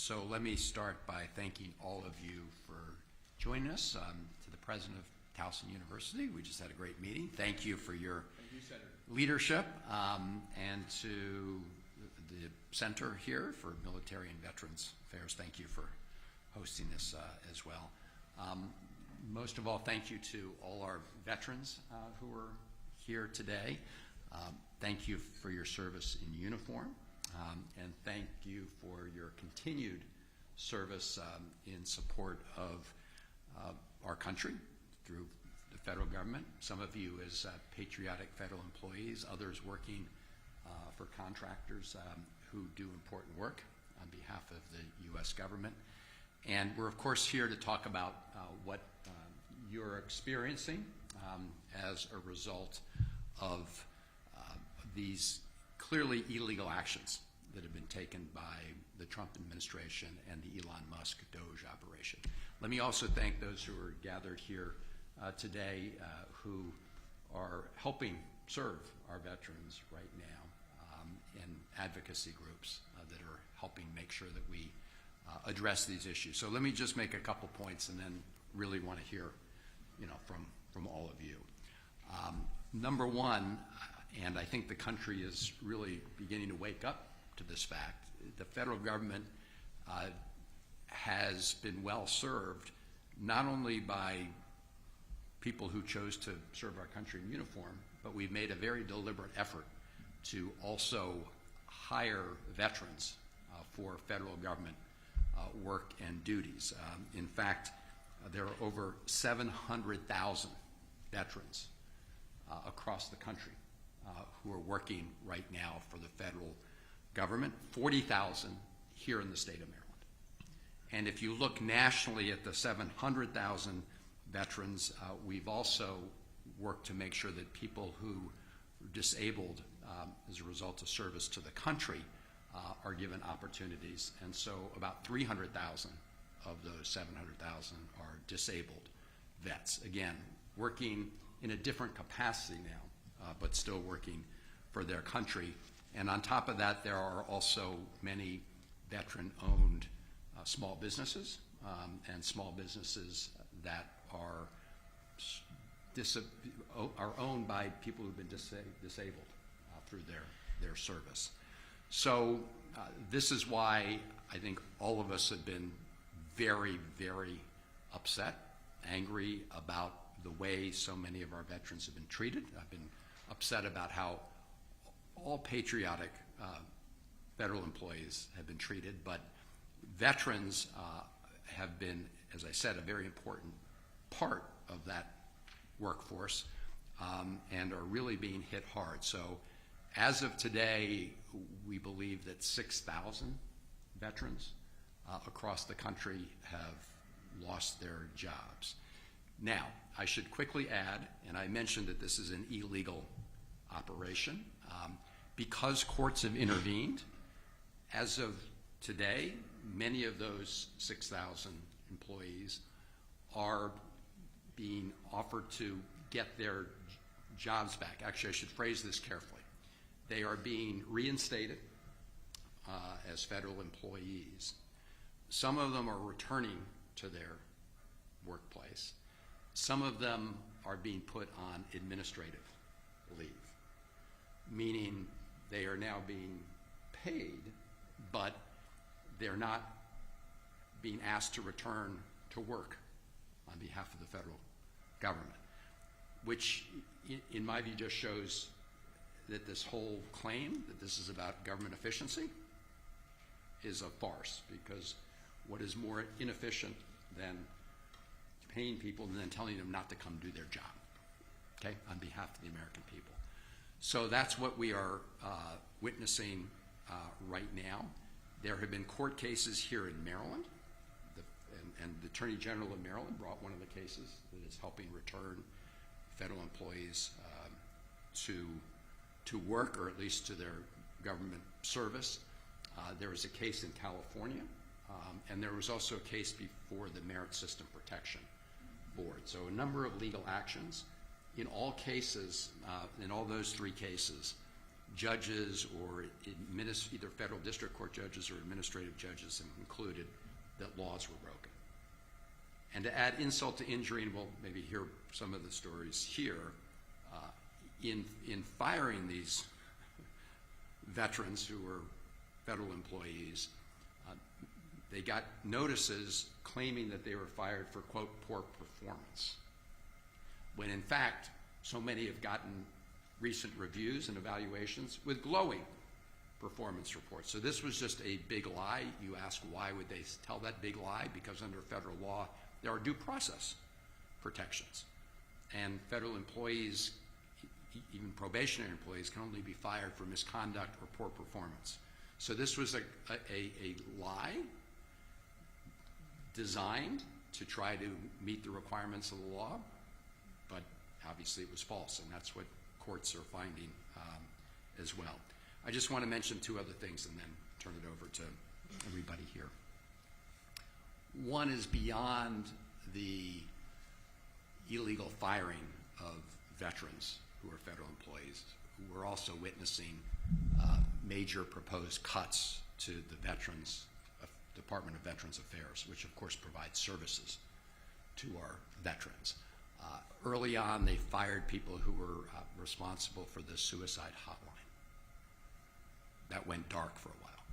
So let me start by thanking all of you for joining us. To the president of Towson University, we just had a great meeting. Thank you for your leadership, and to the center here for Military and Veterans Affairs. Thank you for hosting this as well. Most of all, thank you to all our veterans who are here today. Thank you for your service in uniform, and thank you for your continued service in support of our country through the federal government. Some of you as patriotic federal employees, others working for contractors who do important work on behalf of the U.S. government. And we're, of course, here to talk about what you're experiencing as a result of these clearly illegal actions that have been taken by the Trump administration and the Elon Musk DOGE operation. Let me also thank those who are gathered here today who are helping serve our veterans right now in advocacy groups that are helping make sure that we address these issues. So let me just make a couple points and then really want to hear, from all of you. Number one, and I think the country is really beginning to wake up to this fact, the federal government has been well served not only by people who chose to serve our country in uniform, but we've made a very deliberate effort to also hire veterans for federal government work and duties. In fact, there are over 700,000 veterans across the country who are working right now for the federal government, 40,000 here in the state of Maryland. And if you look nationally at the 700,000 veterans, we've also worked to make sure that people who are disabled as a result of service to the country are given opportunities. And so about 300,000 of those 700,000 are disabled vets. Again, working in a different capacity now, but still working for their country. And on top of that, there are also many veteran-owned small businesses and small businesses that are owned by people who've been disabled through their service. So this is why I think all of us have been very, very upset, angry about the way so many of our veterans have been treated. I've been upset about how all patriotic federal employees have been treated, but veterans have been, as I said, a very important part of that workforce and are really being hit hard. So as of today, we believe that 6,000 veterans across the country have lost their jobs. Now, I should quickly add, and I mentioned that this is an illegal operation, because courts have intervened, as of today, many of those 6,000 employees are being offered to get their jobs back. Actually, I should phrase this carefully. They are being reinstated as federal employees. Some of them are returning to their workplace. Some of them are being put on administrative leave, meaning they are now being paid, but they're not being asked to return to work on behalf of the federal government, which in my view just shows that this whole claim that this is about government efficiency is a farce, because what is more inefficient than paying people and then telling them not to come do their job, okay, on behalf of the American people? So that's what we are witnessing right now. There have been court cases here in Maryland, and the Attorney General of Maryland brought one of the cases that is helping return federal employees to work, or at least to their government service. There was a case in California, and there was also a case before the Merit System Protection Board. So a number of legal actions. In all cases, in all those three cases, judges or either federal district court judges or administrative judges have concluded that laws were broken. And to add insult to injury, and we'll maybe hear some of the stories here, in firing these veterans who were federal employees, they got notices claiming that they were fired for, quote, poor performance, when in fact so many have gotten recent reviews and evaluations with glowing performance reports. So this was just a big lie. You ask, why would they tell that big lie? Because under federal law there are due process protections, and federal employees, even probationary employees, can only be fired for misconduct or poor performance. So this was a lie designed to try to meet the requirements of the law, but obviously it was false, and that's what courts are finding as well. I just want to mention two other things and then turn it over to everybody here. One is beyond the illegal firing of veterans who are federal employees. We're also witnessing major proposed cuts to the Department of Veterans Affairs, which of course provides services to our veterans. Early on, they fired people who were responsible for the suicide hotline. That went dark for a while.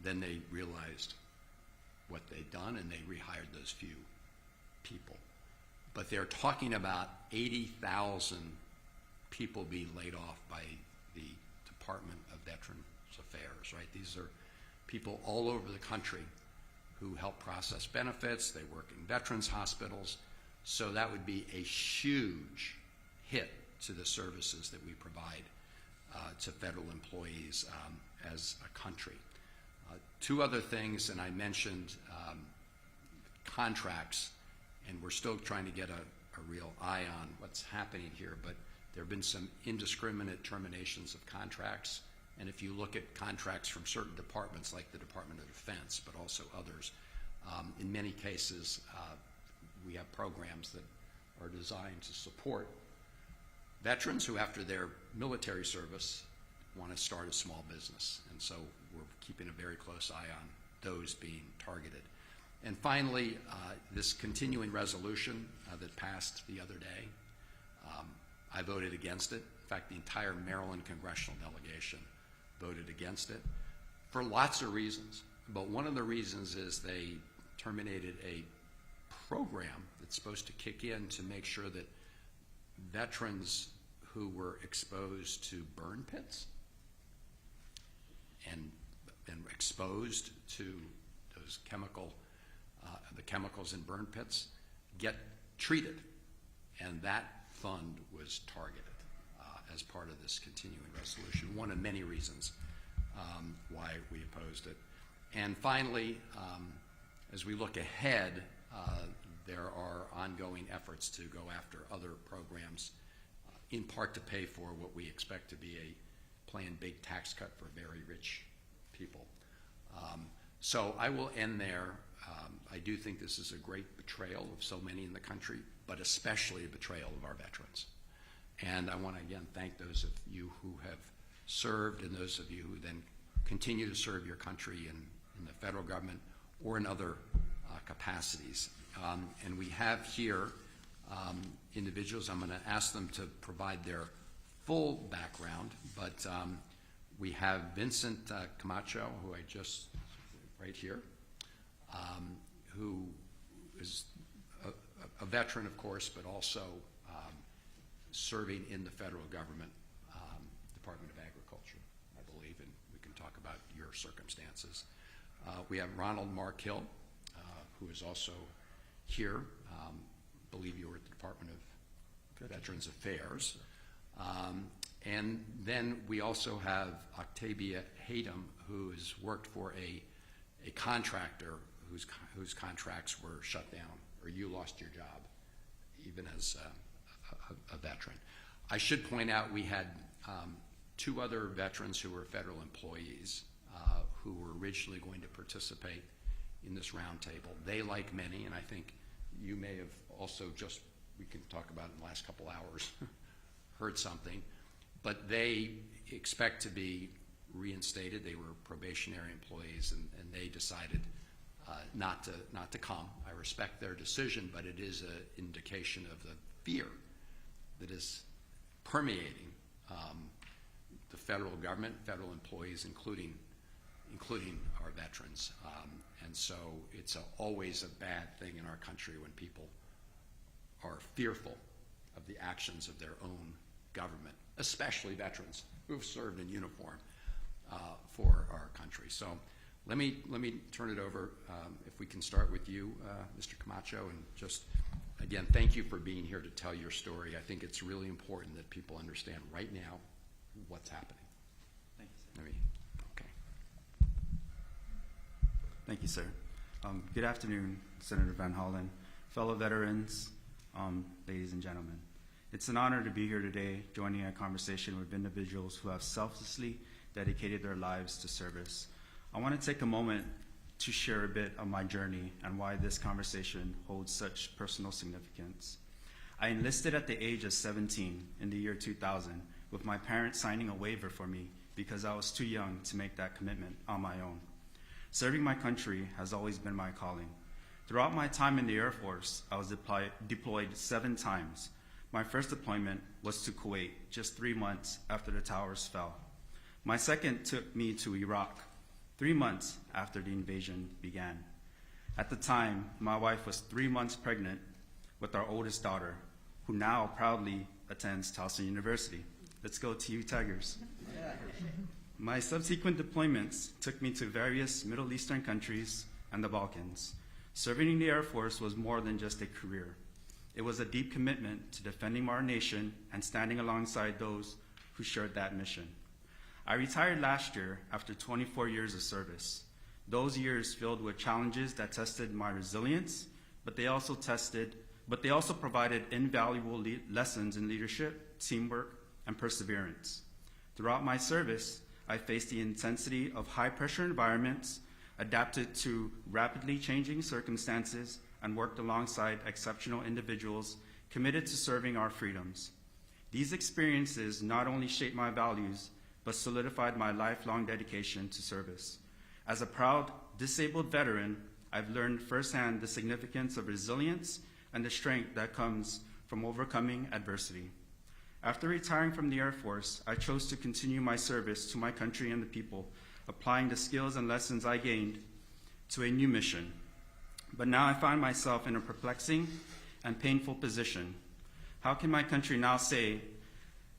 Then they realized what they'd done, and they rehired those few people. But they're talking about 80,000 people being laid off by the Department of Veterans Affairs, right? These are people all over the country who help process benefits. They work in veterans hospitals. So that would be a huge hit to the services that we provide to federal employees as a country. Two other things, and I mentioned contracts, and we're still trying to get a real eye on what's happening here, but there have been some indiscriminate terminations of contracts, and if you look at contracts from certain departments like the Department of Defense, but also others, in many cases we have programs that are designed to support veterans who, after their military service, want to start a small business. And so we're keeping a very close eye on those being targeted. And finally, this continuing resolution that passed the other day, I voted against it. In fact, the entire Maryland congressional delegation voted against it for lots of reasons. But one of the reasons is they terminated a program that's supposed to kick in to make sure that veterans who were exposed to burn pits and exposed to those the chemicals in burn pits get treated, and that fund was targeted as part of this continuing resolution. One of many reasons why we opposed it. And finally, as we look ahead, there are ongoing efforts to go after other programs, in part to pay for what we expect to be a planned big tax cut for very rich people. So I will end there. I do think this is a great betrayal of so many in the country, but especially a betrayal of our veterans. And I want to again thank those of you who have served and those of you who then continue to serve your country in the federal government or in other capacities. And we have here individuals. I'm going to ask them to provide their full background, but we have Vincent Camacho, who I just, right here, who is a veteran, of course, but also serving in the federal government, Department of Agriculture, I believe, and we can talk about your circumstances. We have Ronald Mark Hill, who is also here. I believe you were at the Department of Veterans Affairs. And then we also have Octavia Haydem, who has worked for a contractor whose contracts were shut down, or you lost your job, even as a veteran. I should point out we had two other veterans who were federal employees who were originally going to participate in this roundtable. They, like many, and I think you may have also just, we can talk about it in the last couple hours, heard something, but they expect to be reinstated. They were probationary employees, and they decided not to come. I respect their decision, but it is an indication of the fear that is permeating the federal government, federal employees, including our veterans. And so it's always a bad thing in our country when people are fearful of the actions of their own government, especially veterans who've served in uniform for our country. So let me turn it over, if we can start with you, Mr. Camacho, and just, again, thank you for being here to tell your story. I think it's really important that people understand right now what's happening. Thank you, sir. Okay. Thank you, sir. Good afternoon, Senator Van Hollen, fellow veterans, ladies and gentlemen. It's an honor to be here today joining a conversation with individuals who have selflessly dedicated their lives to service. I want to take a moment to share a bit of my journey and why this conversation holds such personal significance. I enlisted at the age of 17 in the year 2000, with my parents signing a waiver for me because I was too young to make that commitment on my own. Serving my country has always been my calling. Throughout my time in the Air Force, I was deployed 7 times. My first deployment was to Kuwait, just 3 months after the towers fell. My second took me to Iraq, 3 months after the invasion began. At the time, my wife was 3 months pregnant with our oldest daughter, who now proudly attends Towson University. Let's go to you, Tigers. Yeah. My subsequent deployments took me to various Middle Eastern countries and the Balkans. Serving in the Air Force was more than just a career. It was a deep commitment to defending our nation and standing alongside those who shared that mission. I retired last year after 24 years of service. Those years filled with challenges that tested my resilience, but they also provided invaluable lessons in leadership, teamwork, and perseverance. Throughout my service, I faced the intensity of high-pressure environments, adapted to rapidly changing circumstances, and worked alongside exceptional individuals committed to serving our freedoms. These experiences not only shaped my values, but solidified my lifelong dedication to service. As a proud disabled veteran, I've learned firsthand the significance of resilience and the strength that comes from overcoming adversity. After retiring from the Air Force, I chose to continue my service to my country and the people, applying the skills and lessons I gained to a new mission. But now I find myself in a perplexing and painful position. How can my country now say,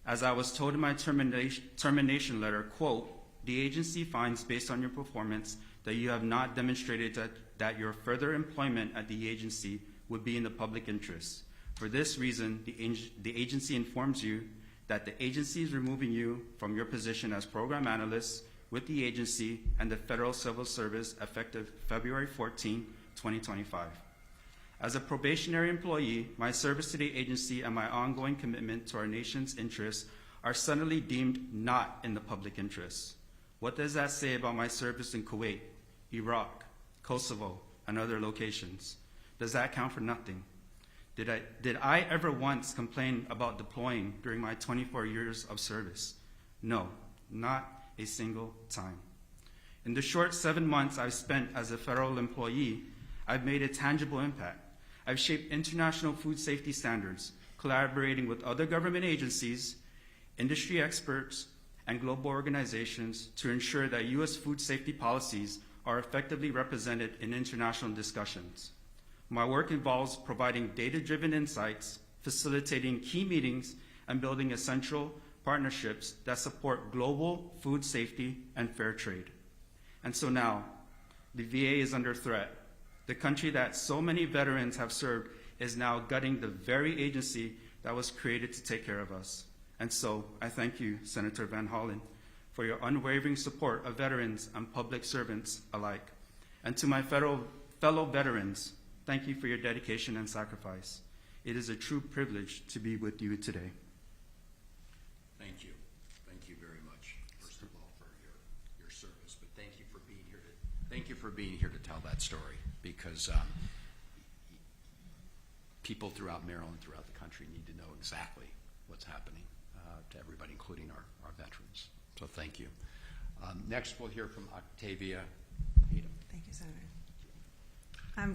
as I was told in my termination letter, quote, "The agency finds based on your performance that you have not demonstrated that your further employment at the agency would be in the public interest. For this reason, the agency informs you that the agency is removing you from your position as program analyst with the agency and the Federal Civil Service effective February 14, 2025. As a probationary employee, my service to the agency and my ongoing commitment to our nation's interests are suddenly deemed not in the public interest. What does that say about my service in Kuwait, Iraq, Kosovo, and other locations? Does that count for nothing? Did I ever once complain about deploying during my 24 years of service? No, not a single time. In the short 7 months I've spent as a federal employee, I've made a tangible impact. I've shaped international food safety standards, collaborating with other government agencies, industry experts, and global organizations to ensure that U.S. food safety policies are effectively represented in international discussions. My work involves providing data-driven insights, facilitating key meetings, and building essential partnerships that support global food safety and fair trade. And so now, the VA is under threat. The country that so many veterans have served is now gutting the very agency that was created to take care of us. And so I thank you, Senator Van Hollen, for your unwavering support of veterans and public servants alike. And to my fellow veterans, thank you for your dedication and sacrifice. It is a true privilege to be with you today. Thank you. Thank you very much, first of all, for your service, but thank you for being here to tell that story, because people throughout Maryland, throughout the country, need to know exactly what's happening. to everybody, including our veterans. So thank you. Next, we'll hear from Octavia Hayden. Thank you, Senator.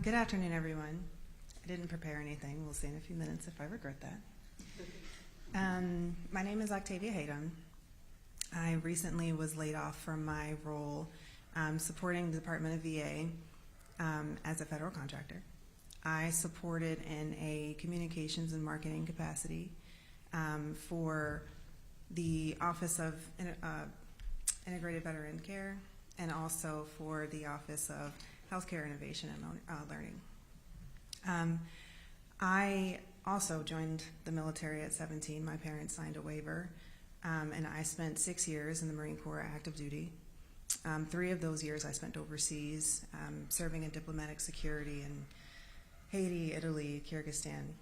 Good afternoon, everyone. I didn't prepare anything. We'll see in a few minutes if I regret that. My name is Octavia Hayden. I recently was laid off from my role supporting the Department of VA as a federal contractor. I supported in a communications and marketing capacity for the Office of Integrated Veteran Care and also for the Office of Healthcare Innovation and Learning. I also joined the military at 17. My parents signed a waiver, and I spent 6 years in the Marine Corps active duty. 3 of those years I spent overseas, serving in diplomatic security in Haiti, Italy, Kyrgyzstan.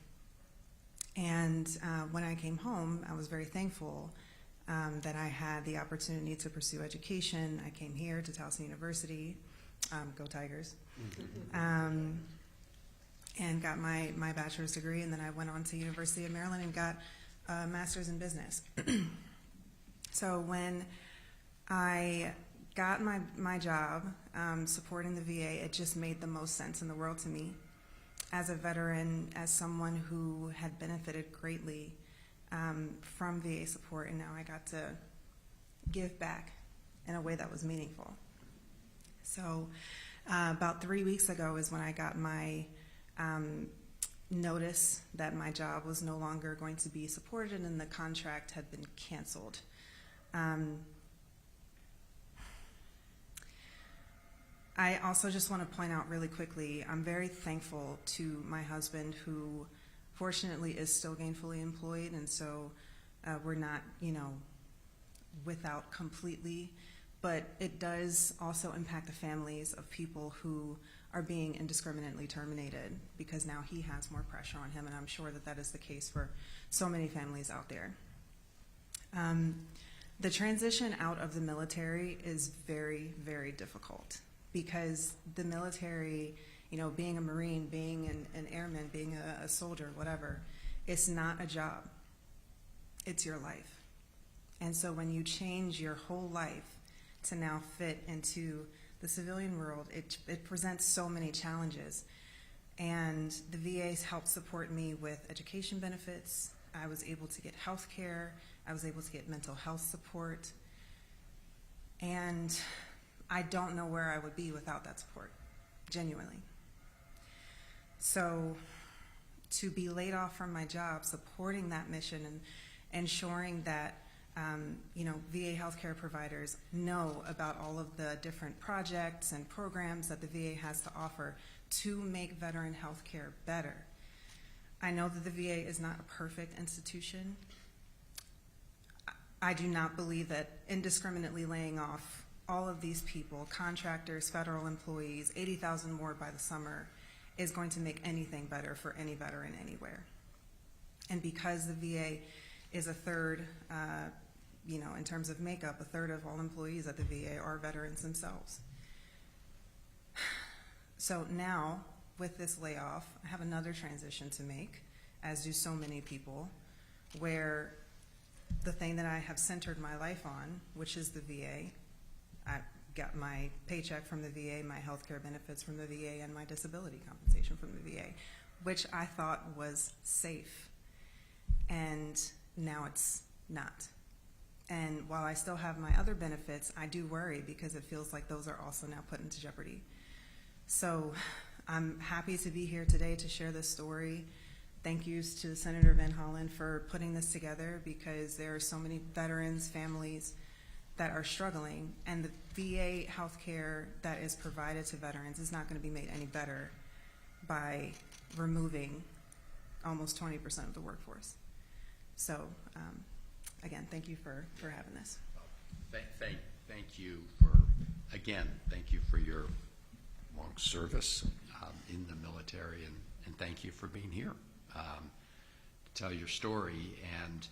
And when I came home, I was very thankful that I had the opportunity to pursue education. I came here to Towson University, go Tigers, and got my bachelor's degree, and then I went on to University of Maryland and got a master's in business. So when I got my job supporting the VA, it just made the most sense in the world to me. As a veteran, as someone who had benefited greatly from VA support, and now I got to give back in a way that was meaningful. So about 3 weeks ago is when I got my notice that my job was no longer going to be supported and the contract had been canceled. I also just want to point out really quickly, I'm very thankful to my husband, who fortunately is still gainfully employed, and so we're not, without completely, but it does also impact the families of people who are being indiscriminately terminated, because now he has more pressure on him, and I'm sure that that is the case for so many families out there. The transition out of the military is very, very difficult, because the military, being a Marine, being an airman, being a soldier, whatever, it's not a job. It's your life. And so when you change your whole life to now fit into the civilian world, it presents so many challenges. And the VA's helped support me with education benefits. I was able to get health care. I was able to get mental health support. And I don't know where I would be without that support, genuinely. So to be laid off from my job, supporting that mission and ensuring that VA healthcare providers know about all of the different projects and programs that the VA has to offer to make veteran healthcare better. I know that the VA is not a perfect institution. I do not believe that indiscriminately laying off all of these people, contractors, federal employees, 80,000 more by the summer, is going to make anything better for any veteran anywhere. And because the VA is a third, in terms of makeup, a third of all employees at the VA are veterans themselves. So now, with this layoff, I have another transition to make, as do so many people, where the thing that I have centered my life on, which is the VA, I got my paycheck from the VA, my health care benefits from the VA, and my disability compensation from the VA, which I thought was safe. And now it's not. And while I still have my other benefits, I do worry, because it feels like those are also now put into jeopardy. So I'm happy to be here today to share this story. Thank yous to Senator Van Hollen for putting this together, because there are so many veterans, families that are struggling, and the VA healthcare that is provided to veterans is not going to be made any better by removing almost 20% of the workforce. So again, thank you for having this. Thank you for your long service in the military, and thank you for being here to tell your story. And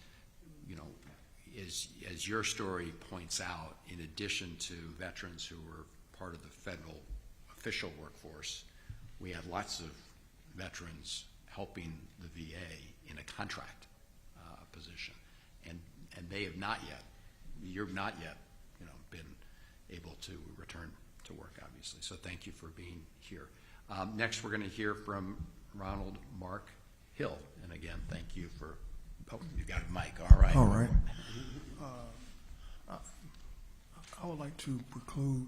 as your story points out, in addition to veterans who were part of the federal official workforce, we had lots of veterans helping the VA in a contract position. And and they have not yet, you've not yet, been able to return to work, obviously. So thank you for being here. Next, we're going to hear from Ronald Mark Hill. And again, thank you for, oh, you got a mic. All right. All right. I would like to preclude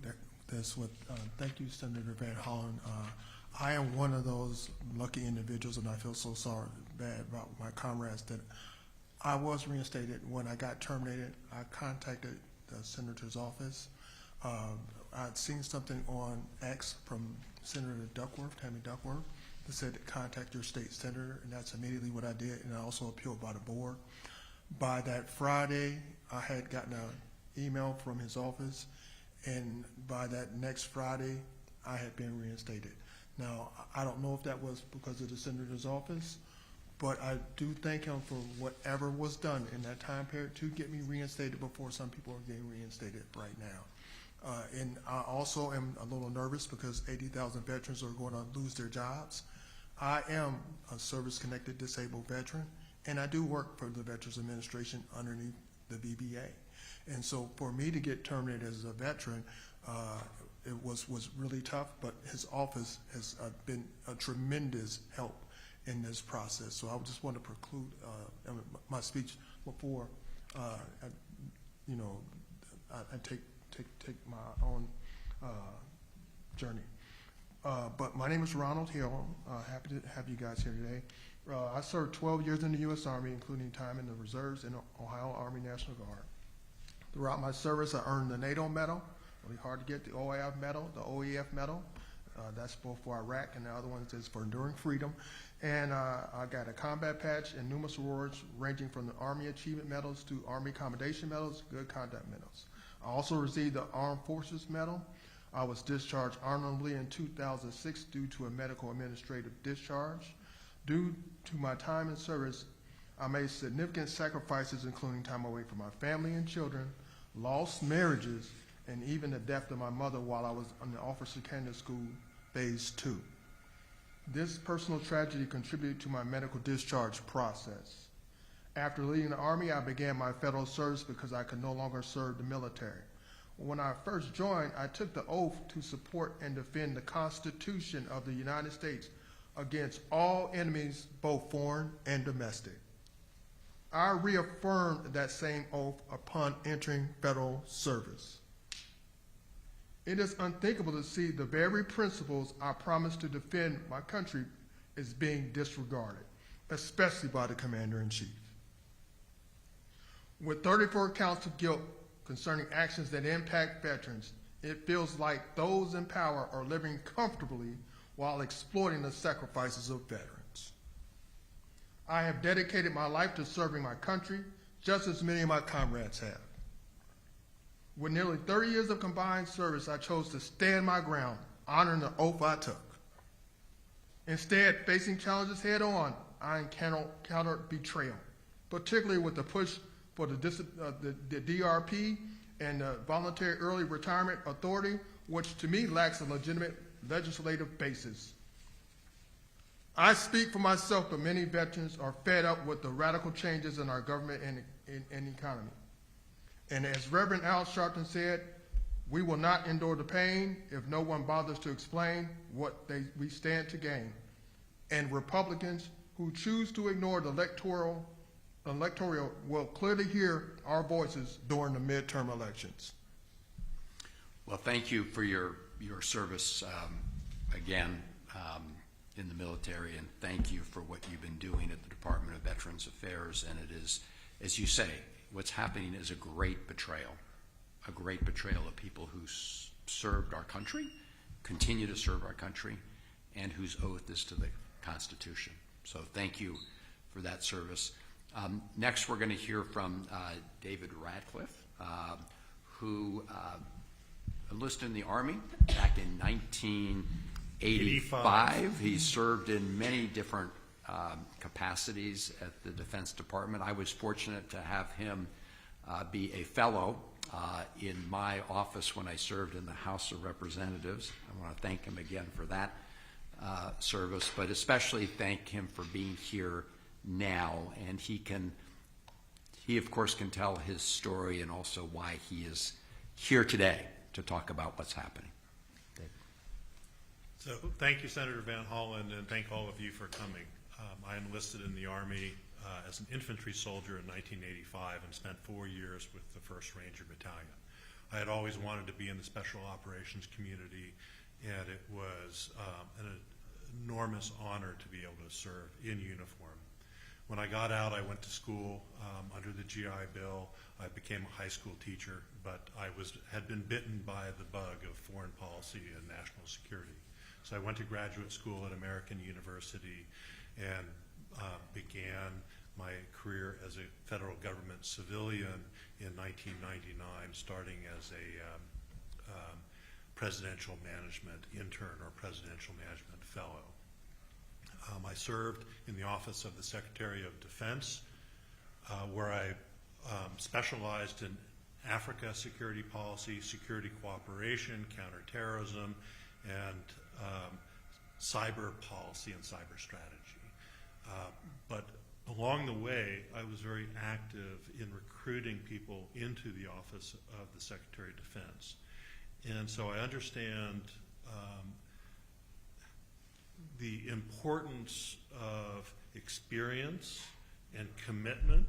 this with, thank you, Senator Van Hollen. I am one of those lucky individuals, and I feel so bad about my comrades that I was reinstated. When I got terminated, I contacted the senator's office. I'd seen something on X from Senator Duckworth, Tammy Duckworth, that said contact your state senator, and that's immediately what I did, and I also appealed by the board. By that Friday, I had gotten an email from his office, and by that next Friday, I had been reinstated. Now, I don't know if that was because of the senator's office, but I do thank him for whatever was done in that time period to get me reinstated before some people are getting reinstated right now. And I also am a little nervous because 80,000 veterans are going to lose their jobs. I am a service-connected disabled veteran, and I do work for the Veterans Administration underneath the VBA. And so for me to get terminated as a veteran, it was really tough, but his office has been a tremendous help in this process. So I just want to preclude my speech before I take my own journey. But my name is Ronald Hill. Happy to have you guys here today. I served 12 years in the U.S. Army, including time in the reserves in the Ohio Army National Guard. Throughout my service, I earned the NATO medal. Really hard to get the OAF medal, the OEF medal. That's both for Iraq, and the other one is for enduring freedom. And I got a combat patch and numerous awards ranging from the Army Achievement Medals to Army Commendation Medals, Good Conduct Medals. I also received the Armed Forces Medal. I was discharged honorably in 2006 due to a medical administrative discharge. Due to my time in service, I made significant sacrifices, including time away from my family and children, lost marriages, and even the death of my mother while I was in the Officer Candidate School, Phase 2. This personal tragedy contributed to my medical discharge process. After leaving the Army, I began my federal service because I could no longer serve the military. When I first joined, I took the oath to support and defend the Constitution of the United States against all enemies, both foreign and domestic. I reaffirmed that same oath upon entering federal service. It is unthinkable to see the very principles I promised to defend my country is being disregarded, especially by the Commander-in-Chief. With 34 counts of guilt concerning actions that impact veterans, it feels like those in power are living comfortably while exploiting the sacrifices of veterans. I have dedicated my life to serving my country, just as many of my comrades have. With nearly 30 years of combined service, I chose to stand my ground, honoring the oath I took. Instead, facing challenges head on, I encountered betrayal, particularly with the push for the DRP and the Voluntary Early Retirement Authority, which to me lacks a legitimate legislative basis. I speak for myself, but many veterans are fed up with the radical changes in our government and economy. And as Reverend Al Sharpton said, we will not endure the pain if no one bothers to explain what we stand to gain. And Republicans who choose to ignore the electoral will clearly hear our voices during the midterm elections. Well, thank you for your service again in the military, and thank you for what you've been doing at the Department of Veterans Affairs. And it is, as you say, what's happening is a great betrayal of people who served our country, continue to serve our country, and whose oath is to the Constitution. So thank you for that service. Next, we're going to hear from David Radcliffe, who enlisted in the Army back in 1985. He served in many different capacities at the Defense Department. I was fortunate to have him be a fellow in my office when I served in the House of Representatives. I want to thank him again for that service, but especially thank him for being here now. And he he, of course, can tell his story and also why he is here today to talk about what's happening. David. So thank you, Senator Van Hollen, and thank all of you for coming. I enlisted in the Army as an infantry soldier in 1985 and spent 4 years with the 1st Ranger Battalion. I had always wanted to be in the special operations community, and it was an enormous honor to be able to serve in uniform. When I got out, I went to school under the GI Bill. I became a high school teacher, but I had been bitten by the bug of foreign policy and national security. So I went to graduate school at American University and began my career as a federal government civilian in 1999, starting as a presidential management intern or presidential management fellow. I served in the Office of the Secretary of Defense, where I specialized in Africa security policy, security cooperation, counterterrorism, and cyber policy and cyber strategy. But along the way, I was very active in recruiting people into the Office of the Secretary of Defense. And so I understand the importance of experience and commitment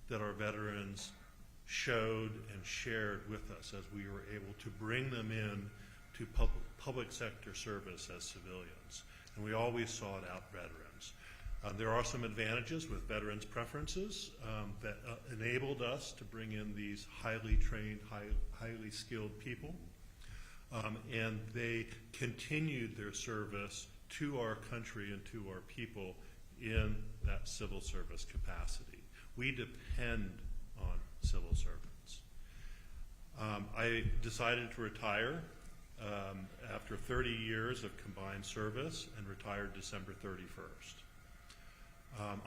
that our veterans showed and shared with us as we were able to bring them in to public sector service as civilians. And we always sought out veterans. There are some advantages with veterans' preferences that enabled us to bring in these highly trained, highly skilled people. And they continued their service to our country and to our people in that civil service capacity. We depend on civil servants. I decided to retire after 30 years of combined service and retired December 31st.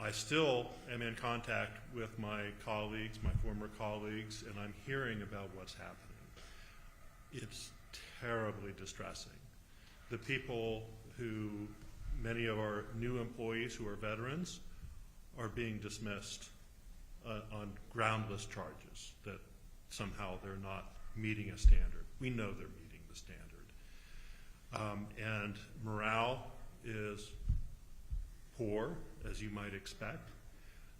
I still am in contact with my colleagues, my former colleagues, and I'm hearing about what's happening. It's terribly distressing. The people who, many of our new employees who are veterans, are being dismissed on groundless charges that somehow they're not meeting a standard. We know they're meeting the standard. And morale is poor, as you might expect.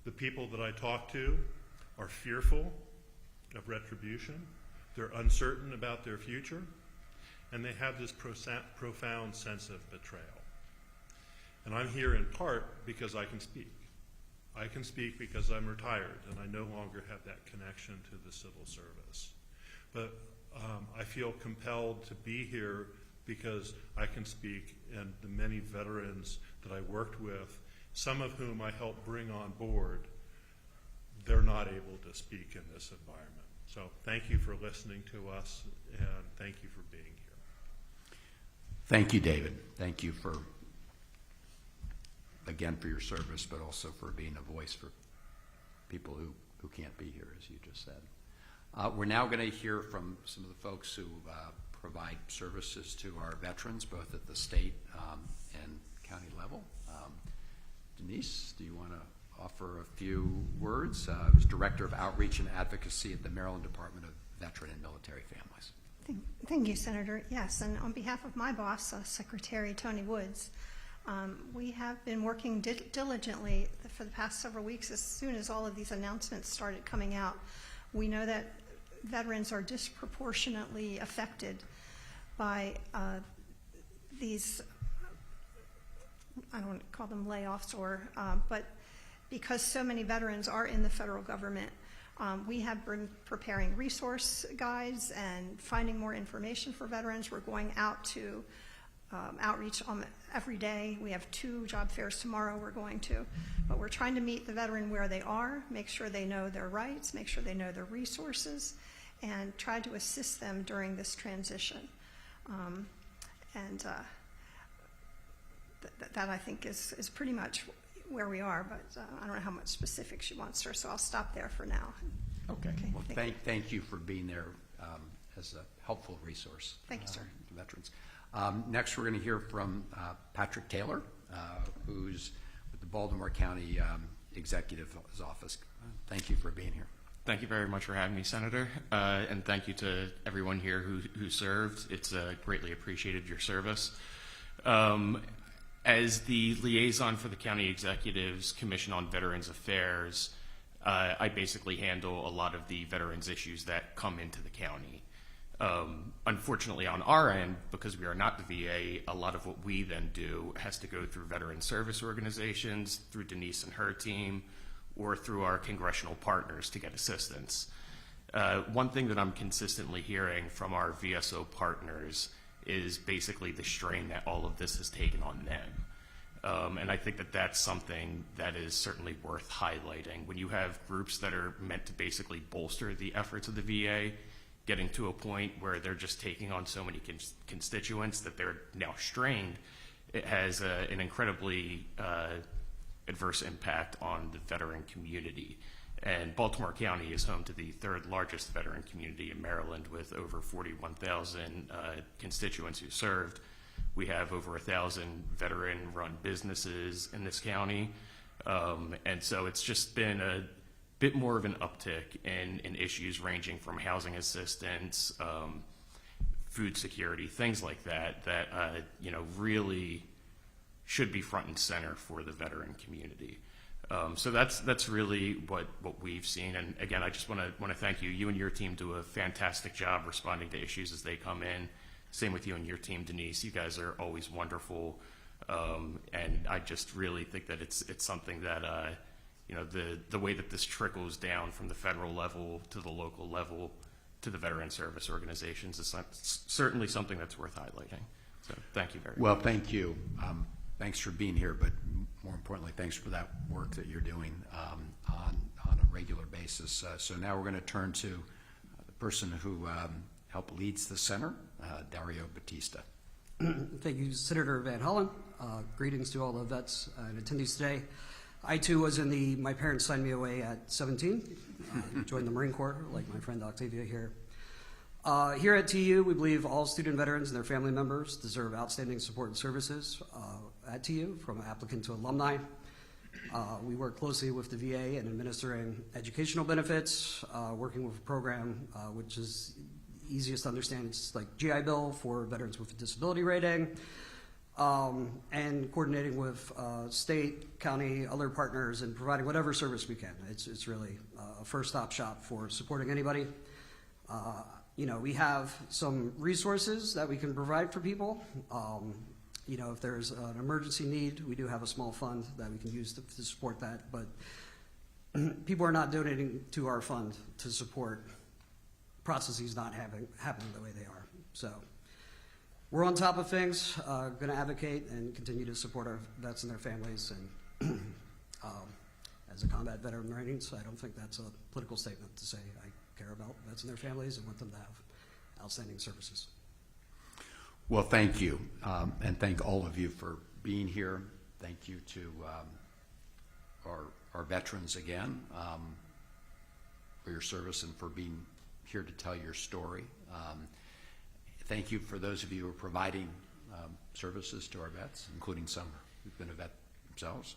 The people that I talk to are fearful of retribution. They're uncertain about their future, and they have this profound sense of betrayal. And I'm here in part because I can speak. I can speak because I'm retired, and I no longer have that connection to the civil service. But I feel compelled to be here because I can speak, and the many veterans that I worked with, some of whom I helped bring on board, they're not able to speak in this environment. So thank you for listening to us, and thank you for being here. Thank you, David. Thank you for, again, for your service, but also for being a voice for people who can't be here, as you just said. We're now going to hear from some of the folks who provide services to our veterans, both at the state and county level. Denise, do you want to offer a few words? Who's Director of Outreach and Advocacy at the Maryland Department of Veteran and Military Families. Thank you, Senator. Yes, and on behalf of my boss, Secretary Tony Woods, we have been working diligently for the past several weeks. As soon as all of these announcements started coming out, we know that veterans are disproportionately affected by these, I don't want to call them layoffs, but because so many veterans are in the federal government, we have been preparing resource guides and finding more information for veterans. We're going out to outreach every day. We have 2 job fairs tomorrow we're going to, but we're trying to meet the veteran where they are, make sure they know their rights, make sure they know their resources, and try to assist them during this transition. That I think is pretty much where we are, but I don't know how much specifics she wants her, so I'll stop there for now. Okay. Well, thank you for being there as a helpful resource. Thank you, sir. To veterans. Next, we're going to hear from Patrick Taylor, who's with the Baltimore County Executive's Office. Thank you for being here. Thank you very much for having me, Senator, and thank you to everyone here who served. It's greatly appreciated, your service. As the liaison for the County Executive's Commission on Veterans Affairs, I basically handle a lot of the veterans issues that come into the county. Unfortunately, on our end, because we are not the VA, a lot of what we then do has to go through veteran service organizations, through Denise and her team, or through our congressional partners to get assistance. One thing that I'm consistently hearing from our VSO partners is basically the strain that all of this has taken on them. And I think that that's something that is certainly worth highlighting. When you have groups that are meant to basically bolster the efforts of the VA, getting to a point where they're just taking on so many constituents that they're now strained, it has an incredibly adverse impact on the veteran community. And Baltimore County is home to the third largest veteran community in Maryland, with over 41,000 constituents who served. We have over 1,000 veteran-run businesses in this county. And so it's just been a bit more of an uptick in issues ranging from housing assistance, food security, things like that, really should be front and center for the veteran community. So that's really what we've seen. And again, I just want to thank you. You and your team do a fantastic job responding to issues as they come in. Same with you and your team, Denise. You guys are always wonderful. And I just really think that it's something that, the way that this trickles down from the federal level to the local level to the veteran service organizations is certainly something that's worth highlighting. So thank you very much. Well, thank you. Thanks for being here, but more importantly, thanks for that work that you're doing on a regular basis. So now we're going to turn to the person who helped leads the center, Dario Batista. Thank you, Senator Van Hollen. Greetings to all the vets and attendees today. I too was my parents signed me away at 17, joined the Marine Corps, like my friend Octavia here. Here at TU, we believe all student veterans and their family members deserve outstanding support and services at TU, from applicant to alumni. We work closely with the VA in administering educational benefits, working with a program which is easiest to understand. It's like GI Bill for veterans with a disability rating, and coordinating with state, county, other partners, and providing whatever service we can. It's really a first-stop shop for supporting anybody. We have some resources that we can provide for people. If there's an emergency need, we do have a small fund that we can use to support that, but people are not donating to our fund to support processes not happening the way they are. So we're on top of things, going to advocate and continue to support our vets and their families. And as a combat veteran Marines, I don't think that's a political statement to say I care about vets and their families and want them to have outstanding services. Well, thank you, and thank all of you for being here. Thank you to our veterans again for your service and for being here to tell your story. Thank you for those of you who are providing services to our vets, including some who've been a vet themselves.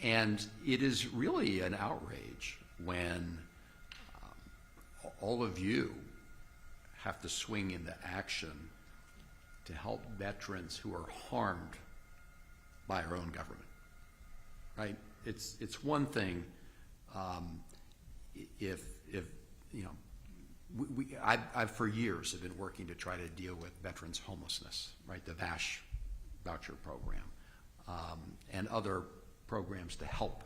And it is really an outrage when all of you have to swing into action to help veterans who are harmed by our own government, right? It's one thing if I've for years have been working to try to deal with veterans homelessness, right? The VASH voucher program and other programs to help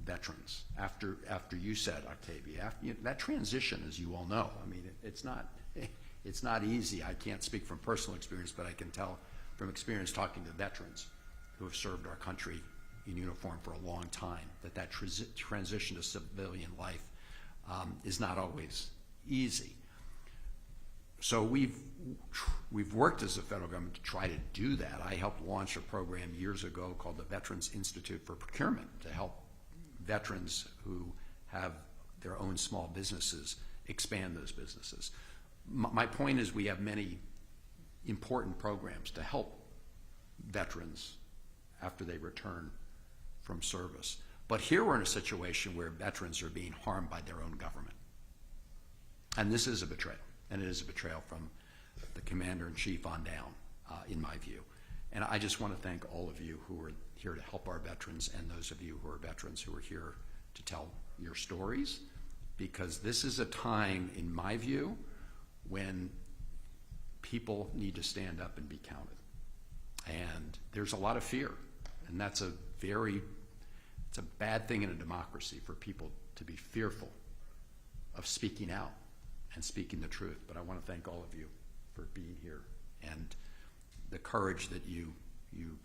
veterans. After you said, Octavia, that transition, as you all know, I mean, it's not easy. I can't speak from personal experience, but I can tell from experience talking to veterans who have served our country in uniform for a long time that transition to civilian life is not always easy. So we've worked as a federal government to try to do that. I helped launch a program years ago called the Veterans Institute for Procurement to help veterans who have their own small businesses expand those businesses. My point is we have many important programs to help veterans after they return from service. But here we're in a situation where veterans are being harmed by their own government. And this is a betrayal, and it is a betrayal from the commander-in-chief on down, in my view. And I just want to thank all of you who are here to help our veterans, and those of you who are veterans who are here to tell your stories, because this is a time, in my view, when people need to stand up and be counted. And there's a lot of fear, and it's a bad thing in a democracy for people to be fearful of speaking out and speaking the truth. But I want to thank all of you for being here and the courage that you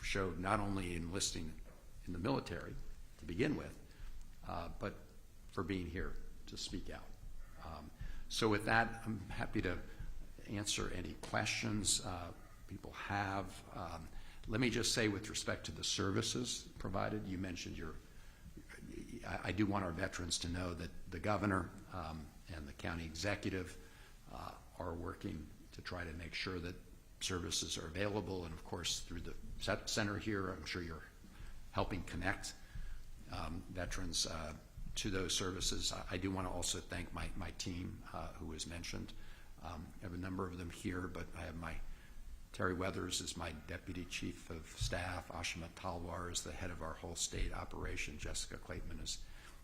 showed, not only enlisting in the military to begin with, but for being here to speak out. So with that, I'm happy to answer any questions people have. Let me just say, with respect to the services provided, you mentioned I do want our veterans to know that the governor and the county executive are working to try to make sure that services are available, and of course through the center here, I'm sure you're helping connect veterans to those services. I do want to also thank my team who was mentioned. I have a number of them here, but I have Terry Weathers is my Deputy Chief of Staff. Ashima Talwar is the head of our whole state operation. Jessica Clayton is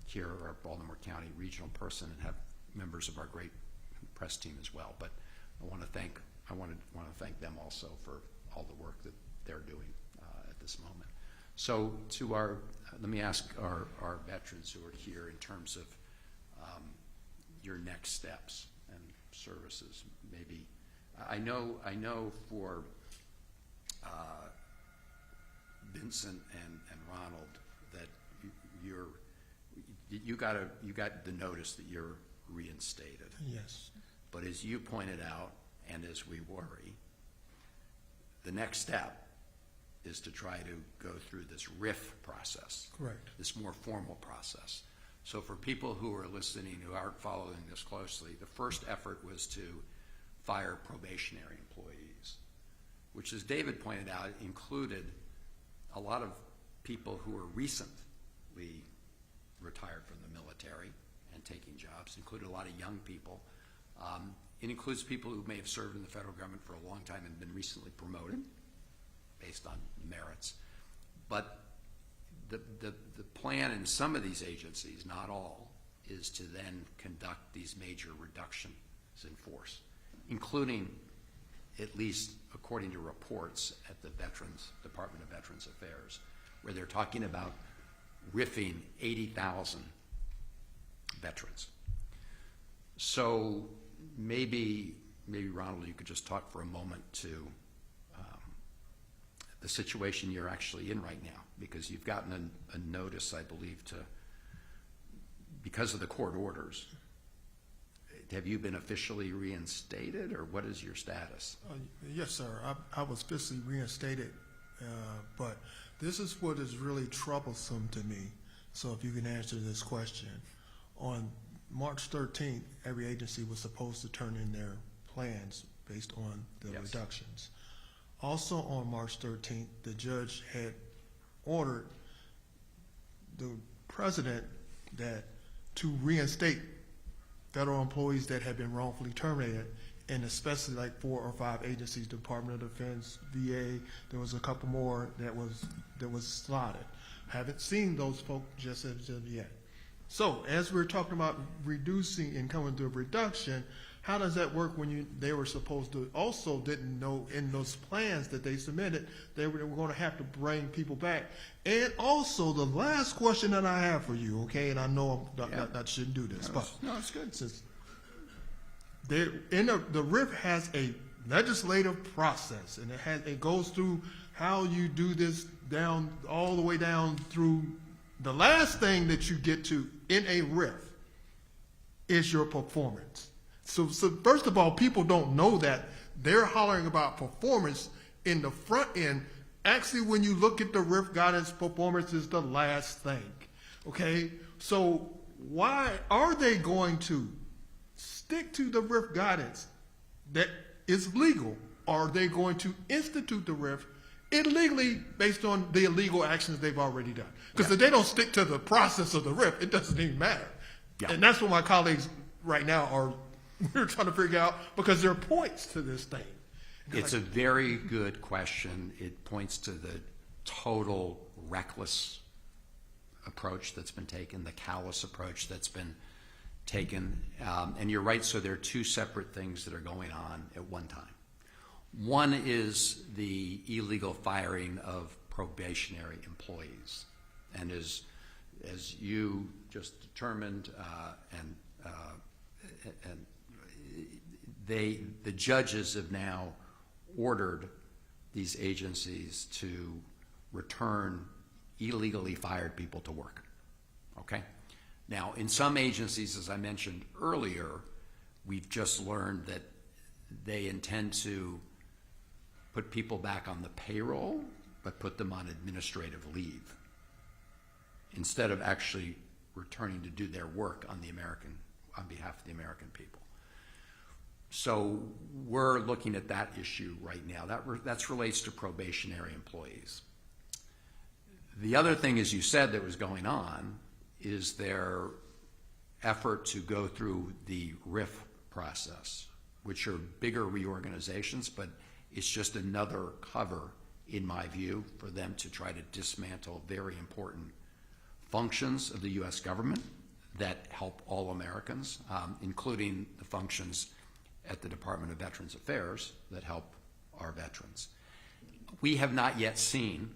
here, our Baltimore County regional person, and have members of our great press team as well. But I want to thank thank them also for all the work that they're doing at this moment. So let me ask our veterans who are here in terms of your next steps and services. Maybe I know for Vincent and Ronald that you got the notice that you're reinstated. Yes. But as you pointed out, and as we worry, the next step is to try to go through this RIF process. Correct. This more formal process. So for people who are listening who aren't following this closely, the first effort was to fire probationary employees, which, as David pointed out, included a lot of people who were recently retired from the military and taking jobs, included a lot of young people. It includes people who may have served in the federal government for a long time and been recently promoted based on merits. But the plan in some of these agencies, not all, is to then conduct these major reductions in force, including, at least according to reports at the Department of Veterans Affairs, where they're talking about riffing 80,000 veterans. So maybe Ronald, you could just talk for a moment to the situation you're actually in right now, because you've gotten a notice, I believe, because of the court orders. Have you been officially reinstated, or what is your status? Yes, sir. I was officially reinstated, but this is what is really troublesome to me. So if you can answer this question. On March 13th, every agency was supposed to turn in their plans based on the Yes. reductions. Also on March 13th, the judge had ordered the president to reinstate federal employees that had been wrongfully terminated, and especially like 4 or 5 agencies, Department of Defense, VA, there was a couple more that was slotted. Haven't seen those folks just as of yet. So as we're talking about reducing and coming to a reduction, how does that work when they were supposed to also didn't know in those plans that they submitted they were going to have to bring people back? And also the last question that I have for you, okay, and I know I shouldn't do this, but No, it's good. since the RIF has a legislative process, and it goes through how you do this down all the way down through the last thing that you get to in a RIF is your performance. So first of all, people don't know that they're hollering about performance in the front end. Actually, when you look at the RIF guidance, performance is the last thing. Okay, so why are they going to stick to the RIF guidance that is legal? Are they going to institute the RIF illegally based on the illegal actions they've already done. Because if they don't stick to the process of the RIF, it doesn't even matter. Yeah. And that's what my colleagues right now are we're trying to figure out, because there are points to this thing. It's a very good question. It points to the total reckless approach that's been taken, the callous approach that's been taken. And you're right, so there are two separate things that are going on at one time. One is the illegal firing of probationary employees. And as you just determined, the judges have now ordered these agencies to return illegally fired people to work. Okay? Now, in some agencies, as I mentioned earlier, we've just learned that they intend to put people back on the payroll, but put them on administrative leave instead of actually returning to do their work on behalf of the American people. So we're looking at that issue right now. That relates to probationary employees. The other thing, as you said, that was going on is their effort to go through the RIF process, which are bigger reorganizations, but it's just another cover, in my view, for them to try to dismantle very important functions of the U.S. government that help all Americans, including the functions at the Department of Veterans Affairs that help our veterans. We have not yet seen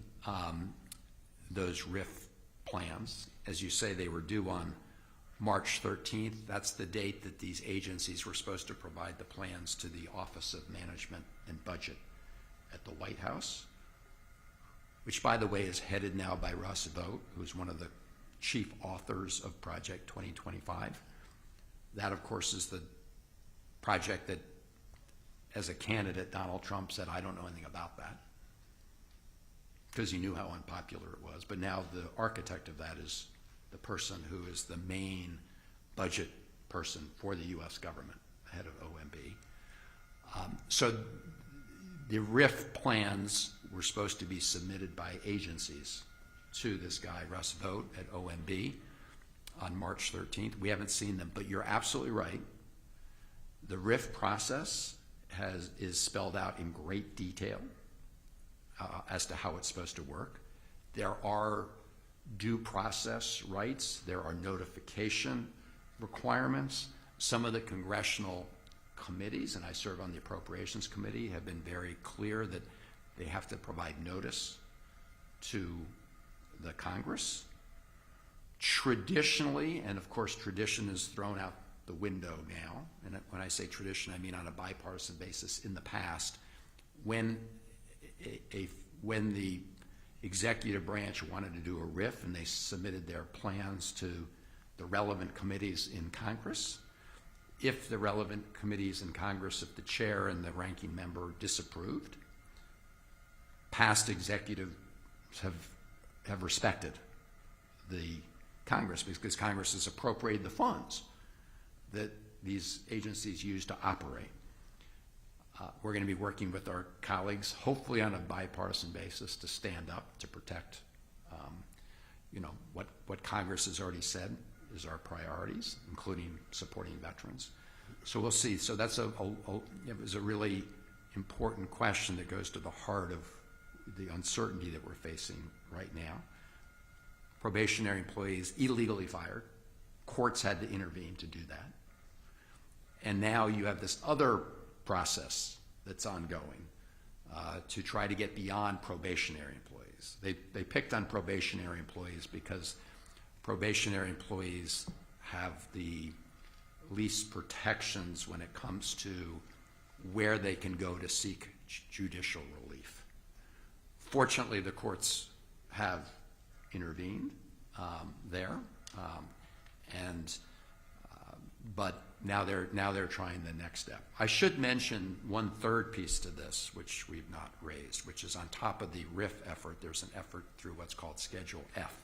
those RIF plans. As you say, they were due on March 13th. That's the date that these agencies were supposed to provide the plans to the Office of Management and Budget at the White House, which, by the way, is headed now by Russ Vought, who's one of the chief authors of Project 2025. That, of course, is the project that, as a candidate, Donald Trump said, I don't know anything about that, because he knew how unpopular it was. But now the architect of that is the person who is the main budget person for the U.S. government, head of OMB. So the RIF plans were supposed to be submitted by agencies to this guy, Russ Vought, at OMB on March 13th. We haven't seen them, but you're absolutely right. The RIF process is spelled out in great detail as to how it's supposed to work. There are due process rights. There are notification requirements. Some of the congressional committees, and I serve on the Appropriations Committee, have been very clear that they have to provide notice to the Congress. Traditionally, and of course tradition is thrown out the window now, and when I say tradition, I mean on a bipartisan basis. In the past, when the executive branch wanted to do a RIF and they submitted their plans to the relevant committees in Congress, if the relevant committees in Congress, if the chair and the ranking member disapproved, past executives have respected the Congress, because Congress has appropriated the funds that these agencies use to operate. We're going to be working with our colleagues, hopefully on a bipartisan basis, to stand up to protect, what Congress has already said is our priorities, including supporting veterans. So we'll see. So that's it was a really important question that goes to the heart of the uncertainty that we're facing right now. Probationary employees illegally fired. Courts had to intervene to do that. And now you have this other process that's ongoing to try to get beyond probationary employees. They picked on probationary employees because probationary employees have the least protections when it comes to where they can go to seek judicial relief. Fortunately, the courts have intervened there, but now they're trying the next step. I should mention one third piece to this, which we've not raised, which is on top of the RIF effort, there's an effort through what's called Schedule F.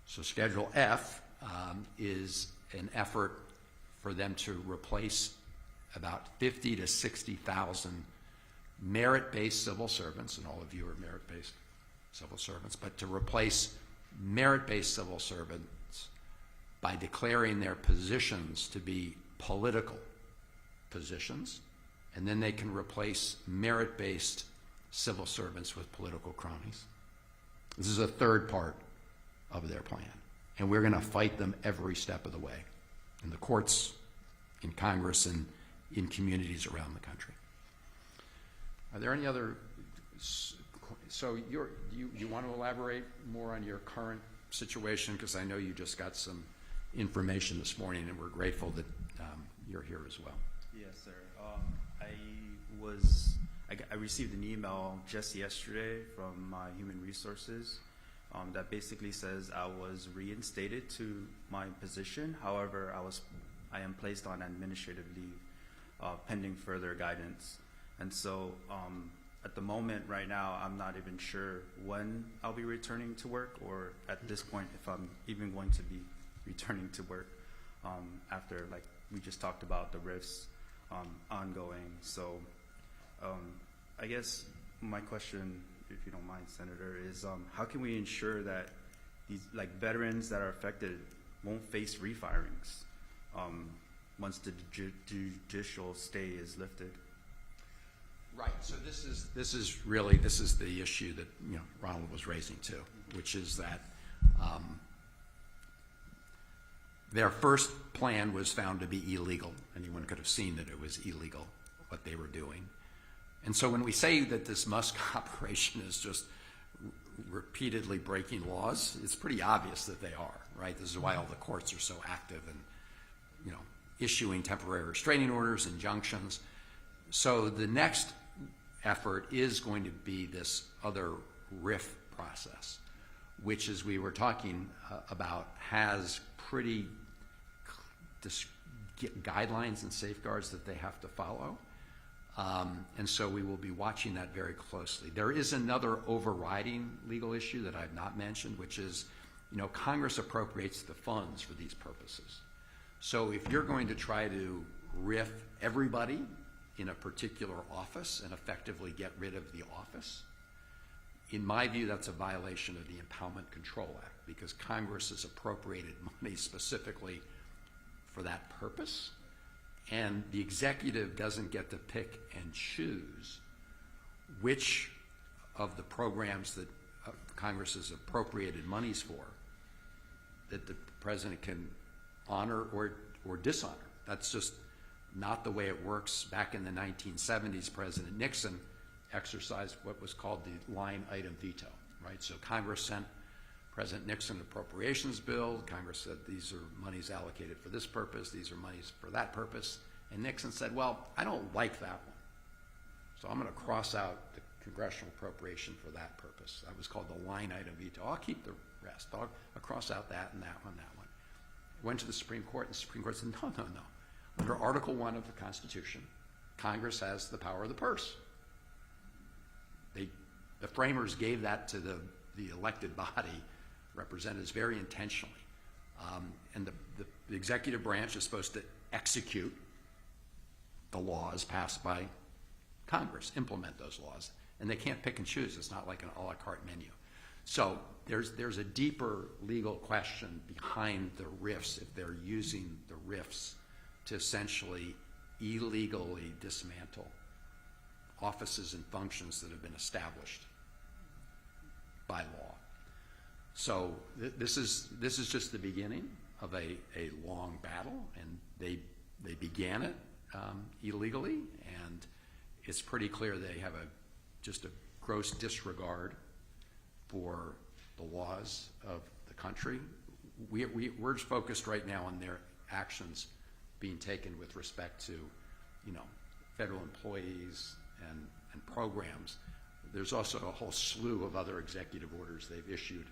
So Schedule F is an effort for them to replace about 50 to 60,000 merit-based civil servants, and all of you are merit-based civil servants, but to replace merit-based civil servants by declaring their positions to be political positions, and then they can replace merit-based civil servants with political cronies. This is a third part of their plan, and we're going to fight them every step of the way, in the courts, in Congress, and in communities around the country. Are there any other? So you want to elaborate more on your current situation, because I know you just got some information this morning, and we're grateful that you're here as well. Yes, sir. I received an email just yesterday from my human resources that basically says I was reinstated to my position. However, I am placed on administrative leave pending further guidance. And so at the moment right now, I'm not even sure when I'll be returning to work, or at this point if I'm even going to be returning to work after, like we just talked about, the rifts ongoing. So I guess my question, if you don't mind, Senator, is how can we ensure that these veterans that are affected won't face refirings once the judicial stay is lifted? Right. So this is the issue that Ronald was raising too, which is that their first plan was found to be illegal. Anyone could have seen that it was illegal what they were doing. And so when we say that this Musk operation is just repeatedly breaking laws, it's pretty obvious that they are, right? This is why all the courts are so active in, issuing temporary restraining orders, injunctions. So the next effort is going to be this other RIF process, which, as we were talking about, has pretty guidelines and safeguards that they have to follow. And so we will be watching that very closely. There is another overriding legal issue that I've not mentioned, which is, Congress appropriates the funds for these purposes. So if you're going to try to RIF everybody in a particular office and effectively get rid of the office, in my view, that's a violation of the Impoundment Control Act, because Congress has appropriated money specifically for that purpose. And the executive doesn't get to pick and choose which of the programs that Congress has appropriated monies for that the president can honor or dishonor. That's just not the way it works. Back in the 1970s, President Nixon exercised what was called the line item veto, right? So Congress sent President Nixon an appropriations bill. Congress said these are monies allocated for this purpose, these are monies for that purpose. And Nixon said, well, I don't like that one, so I'm going to cross out the congressional appropriation for that purpose. That was called the line item veto. I'll keep the rest. I'll cross out that and that one, that one. Went to the Supreme Court, and the Supreme Court said, no. Under Article 1 of the Constitution, Congress has the power of the purse. The framers gave that to the elected body, representatives, very intentionally. And the executive branch is supposed to execute the laws passed by Congress, implement those laws, and they can't pick and choose. It's not like an a la carte menu. So there's a deeper legal question behind the RIFs, if they're using the RIFs to essentially illegally dismantle offices and functions that have been established by law. So this is just the beginning of a long battle, and they began it illegally, and it's pretty clear they have just a gross disregard for the laws of the country. We're focused right now on their actions being taken with respect to, federal employees and programs. There's also a whole slew of other executive orders they've issued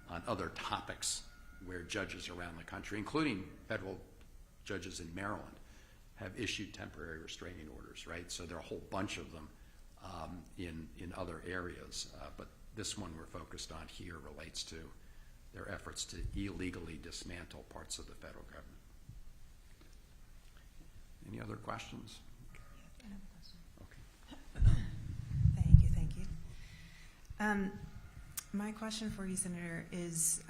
on other topics where judges around the country, including federal judges in Maryland, have issued temporary restraining orders, right? So there are a whole bunch of them in other areas. But this one we're focused on here relates to their efforts to illegally dismantle parts of the federal government. Any other questions? Okay. My question for you, Senator, is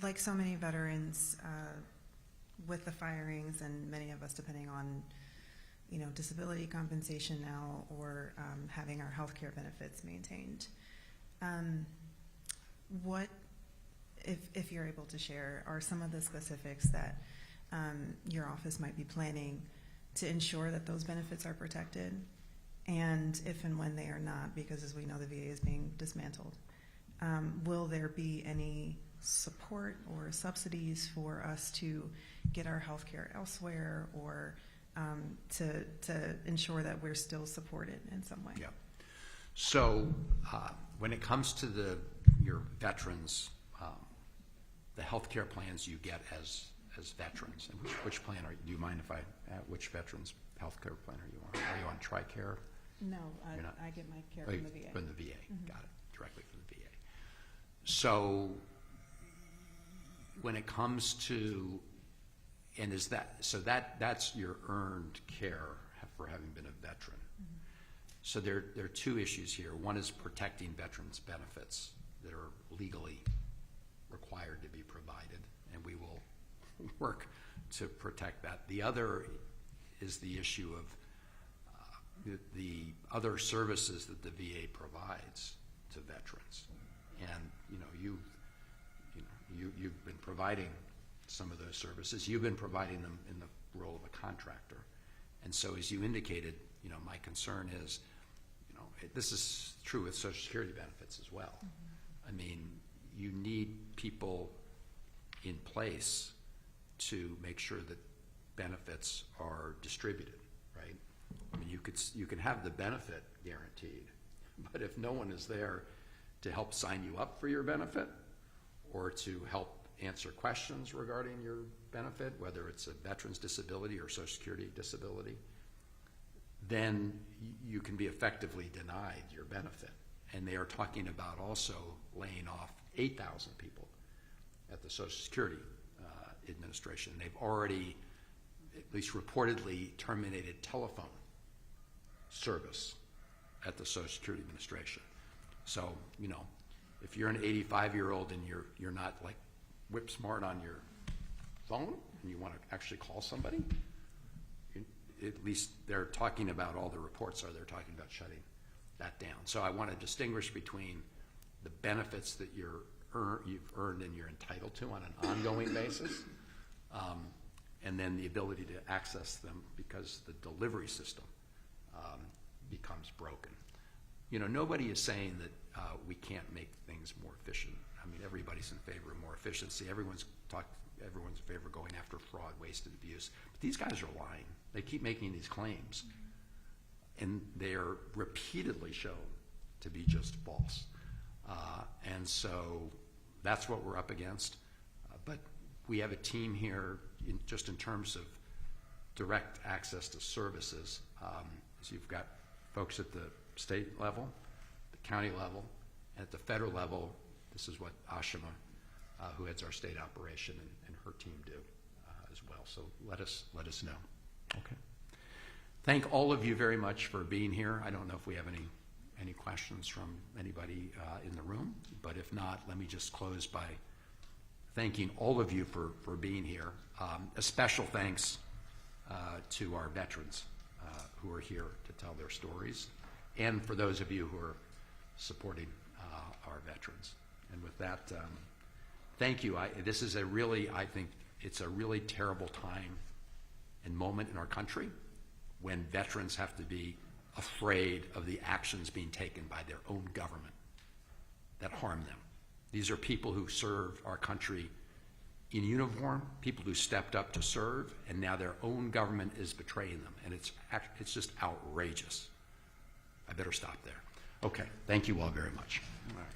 like so many veterans with the firings, and many of us depending on, disability compensation now or having our health care benefits maintained. What, if you're able to share, are some of the specifics that your office might be planning to ensure that those benefits are protected? And if and when they are not, because as we know the VA is being dismantled, will there be any support or subsidies for us to get our health care elsewhere, or to ensure that we're still supported in some way? Yeah. So when it comes to your veterans, the health care plans you get as veterans, and which plan do you mind if which veterans health care plan are you on? Are you on TRICARE? No, You're not? I get my care from the VA. From the VA, Mm-hmm. got it, directly from the VA. So when it comes to, and that's your earned care for having been a veteran. Mm-hmm. So there are two issues here. One is protecting veterans' benefits that are legally required to be provided, and we will work to protect that. The other is the issue of the other services that the VA provides to veterans. And you've been providing some of those services. You've been providing them in the role of a contractor. And so as you indicated, my concern is, this is true with Social Security benefits as well. Mm-hmm. I mean, you need people in place to make sure that benefits are distributed, right? I mean, you can have the benefit guaranteed, but if no one is there to help sign you up for your benefit or to help answer questions regarding your benefit, whether it's a veteran's disability or Social Security disability, then you can be effectively denied your benefit. And they are talking about also laying off 8,000 people at the Social Security Administration. They've already, at least reportedly, terminated telephone service at the Social Security Administration. So, if you're an 85-year-old and you're not like whip smart on your phone and you want to actually call somebody, at least they're talking about, all the reports they're talking about shutting that down. So I want to distinguish between the benefits that you've earned and you're entitled to on an ongoing basis, and then the ability to access them because the delivery system becomes broken. Nobody is saying that we can't make things more efficient. I mean, everybody's in favor of more efficiency. Everyone's in favor of going after fraud, waste, and abuse. But these guys are lying. They keep making these claims, and they are repeatedly shown to be just false. And so that's what we're up against. But we have a team here, just in terms of direct access to services. So you've got folks at the state level, the county level, and at the federal level. This is what Ashima, who heads our state operation, and her team do as well. So let us know. Okay. Thank all of you very much for being here. I don't know if we have any questions from anybody in the room, but if not, let me just close by thanking all of you for being here. A special thanks to our veterans who are here to tell their stories, and for those of you who are supporting our veterans. And with that, thank you. This is I think it's a really terrible time and moment in our country when veterans have to be afraid of the actions being taken by their own government that harm them. These are people who served our country in uniform, people who stepped up to serve, and now their own government is betraying them, and it's just outrageous. I better stop there. Okay, thank you all very much. All right.